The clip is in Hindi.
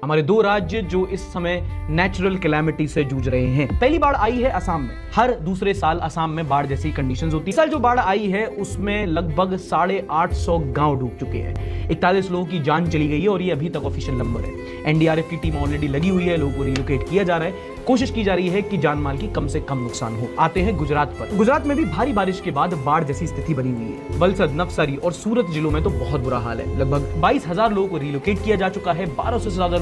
हमारे दो राज्य जो इस समय नेचुरल कैलामिटी से जूझ रहे हैं। पहली बाढ़ आई है असम में। हर दूसरे साल असम में बाढ़ जैसी कंडीशंस होती है। इस साल जो बाढ़ आई है उसमें लगभग 850 गांव डूब चुके हैं। 41 लोगों की जान चली गई है और ये अभी तक ऑफिशियल नंबर है। एनडीआरएफ की टीम ऑलरेडी लगी हुई है, लोगों को रिलोकेट किया जा रहा है। कोशिश की जा रही है कि जान माल की कम से कम नुकसान हो। आते हैं गुजरात पर। गुजरात में भी भारी बारिश के बाद बाढ़ जैसी स्थिति बनी हुई है। वलसद, नवसारी और सूरत जिलों में तो बहुत बुरा हाल है। लगभग 22,000 लोगों को रिलोकेट किया जा चुका है। 1200 से ज्यादा